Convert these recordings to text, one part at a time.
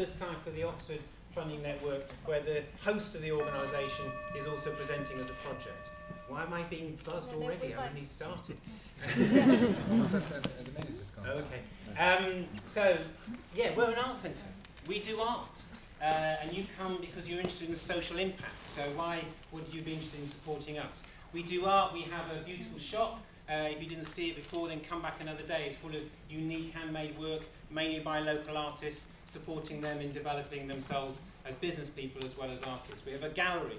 first time for the Oxford Funding Network where the host of the organisation is also presenting as a project. Why am I being buzzed already? I only started. Okay. So, yeah, we're an art centre. We do art. And you come because you're interested in social impact. So why would you be interested in supporting us? We do art. We have a beautiful shop. If you didn't see it before, then come back another day. It's full of unique handmade work, mainly by local artists, supporting them in developing themselves as business people as well as artists. We have a gallery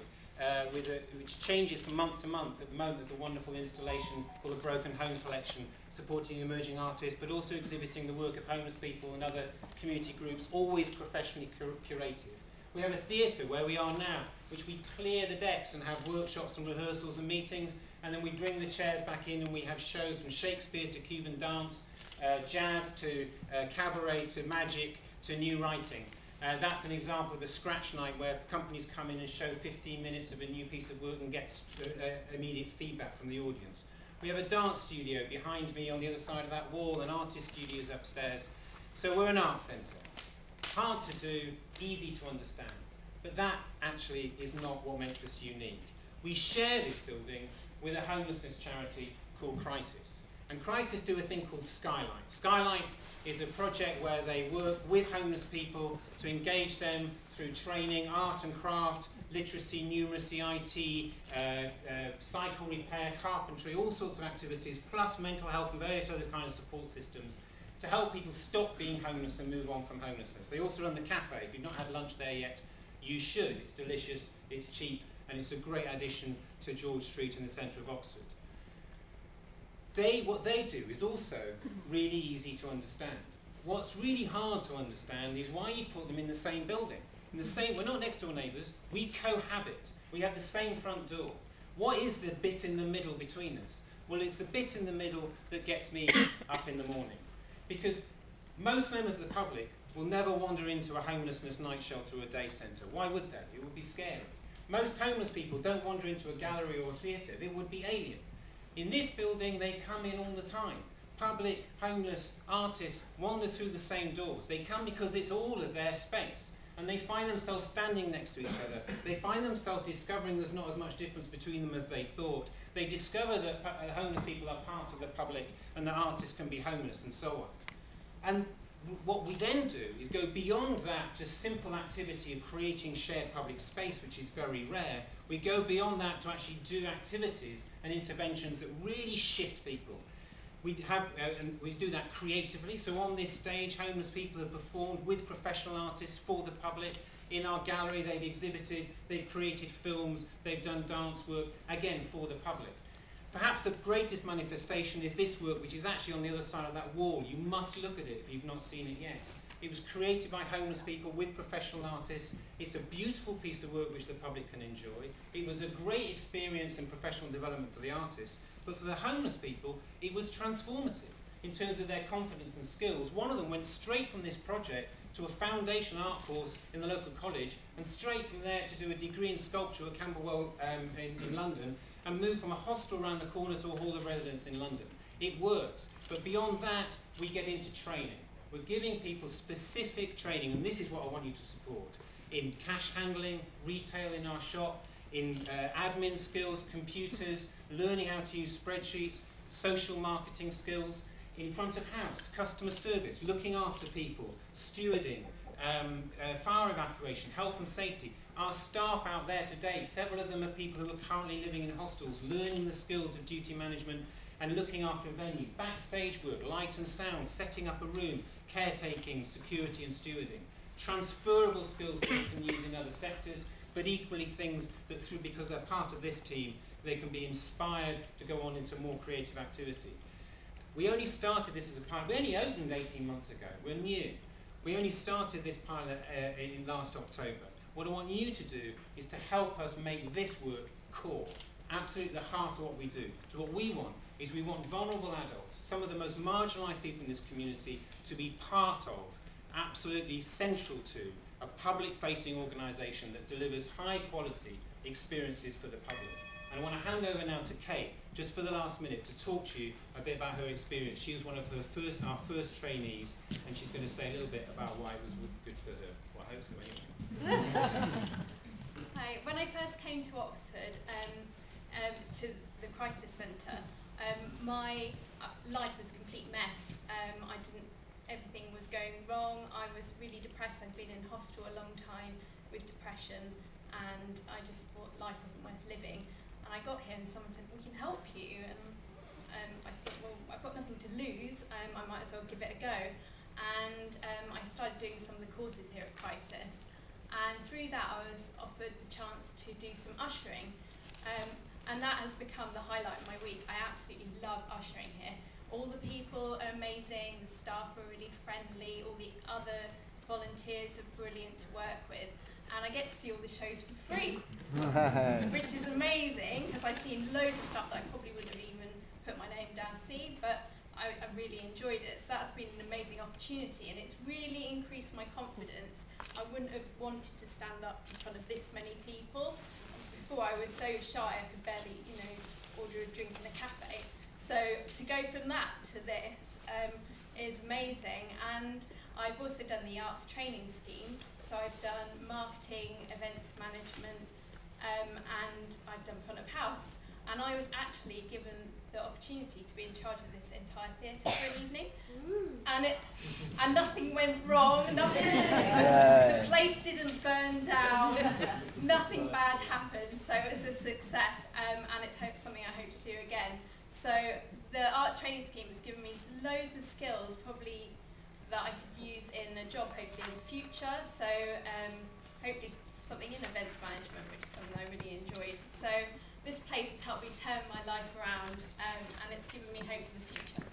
which changes from month to month. At the moment, there's a wonderful installation called the Broken Home Collection, supporting emerging artists, but also exhibiting the work of homeless people and other community groups, always professionally curated. We have a theatre where we are now, which we clear the decks and have workshops and rehearsals and meetings, and then we bring the chairs back in and we have shows from Shakespeare to Cuban dance, jazz to cabaret to magic to new writing. That's an example of a scratch night where companies come in and show 15 minutes of a new piece of work and get immediate feedback from the audience. We have a dance studio behind me on the other side of that wall, and artist studios upstairs. So we're an art centre. Hard to do, easy to understand. But that actually is not what makes us unique. We share this building with a homelessness charity called Crisis. And Crisis do a thing called Skylight. Skylight is a project where they work with homeless people to engage them through training, art and craft, literacy, numeracy, IT, cycle repair, carpentry, all sorts of activities, plus mental health and various other kinds of support systems to help people stop being homeless and move on from homelessness. They also run the cafe. If you've not had lunch there yet, you should. It's delicious, it's cheap, and it's a great addition to George Street in the centre of Oxford. What they do is also really easy to understand. What's really hard to understand is why you put them in the same building. We're not next door neighbours, we cohabit. We have the same front door. What is the bit in the middle between us? Well, it's the bit in the middle that gets me up in the morning. Because most members of the public will never wander into a homelessness night shelter or a day centre. Why would they? It would be scary. Most homeless people don't wander into a gallery or a theatre. It would be alien. In this building, they come in all the time. Public, homeless, artists wander through the same doors. They come because it's all of their space. And they find themselves standing next to each other. They find themselves discovering there's not as much difference between them as they thought. They discover that homeless people are part of the public and that artists can be homeless and so on. And what we then do is go beyond that just simple activity of creating shared public space, which is very rare. We go beyond that to actually do activities and interventions that really shift people. We do that creatively. So on this stage, homeless people have performed with professional artists for the public. In our gallery, they've exhibited, they've created films, they've done dance work, again, for the public. Perhaps the greatest manifestation is this work, which is actually on the other side of that wall. You must look at it if you've not seen it yet. It was created by homeless people with professional artists. It's a beautiful piece of work which the public can enjoy. It was a great experience and professional development for the artists, but for the homeless people, it was transformative in terms of their confidence and skills. One of them went straight from this project to a foundation art course in the local college, and straight from there to do a degree in sculpture at Camberwell in London, and moved from a hostel around the corner to a hall of residence in London. It works, but beyond that, we get into training. We're giving people specific training, and this is what I want you to support. In cash handling, retail in our shop, in admin skills, computers, learning how to use spreadsheets, social marketing skills, in front of house, customer service, looking after people, stewarding, fire evacuation, health and safety. Our staff out there today, several of them are people who are currently living in hostels, learning the skills of duty management and looking after a venue. Backstage work, light and sound, setting up a room, caretaking, security and stewarding. Transferable skills that they can use in other sectors, but equally things that because they're part of this team, they can be inspired to go on into more creative activity. We only started this as a pilot. We only opened 18 months ago. We're new. We only started this pilot in last October. What I want you to do is to help us make this work core, absolutely the heart of what we do. So what we want is we want vulnerable adults, some of the most marginalised people in this community, to be part of, absolutely central to, a public-facing organisation that delivers high-quality experiences for the public. And I want to hand over now to Kate, just for the last minute, to talk to you a bit about her experience. She was one of our first trainees, and she's going to say a little bit about why it was good for her. first came to Oxford, to the crisis centre, my life was a complete mess. Everything was going wrong. I was really depressed. I'd been in hospital a long time with depression, and I just thought life wasn't worth living. And I got here and someone said, we can help you. And I thought, well, I've got nothing to lose. I might as well give it a go. And I started doing some of the courses here at Crisis. And through that, I was offered the chance to do some ushering. And that has become the highlight of my week. I absolutely love ushering here. All the people are amazing, the staff are really friendly, all the other volunteers are brilliant to work with. And I get to see all the shows for free, which is amazing, because I've seen loads of stuff that I probably wouldn't have even put my name down to see, but I really enjoyed it. So that's been an amazing opportunity, and it's really increased my confidence. I wouldn't have wanted to stand up in front of this many people. Before I was so shy I could barely, order a drink in a cafe. So to go from that to this is amazing. And I've also done the arts training scheme. So I've done marketing, events management, and I've done front of house. And I was actually given the opportunity to be in charge of this entire theatre for an evening. And nothing went wrong, the place didn't burn down, nothing bad happened, so it was a success, and it's something I hope to do again. So the arts training scheme has given me loads of skills, probably that I could use in a job hopefully in the future, so hopefully something in events management, which is something I really enjoyed. So this place has helped me turn my life around, and it's given me hope for the future.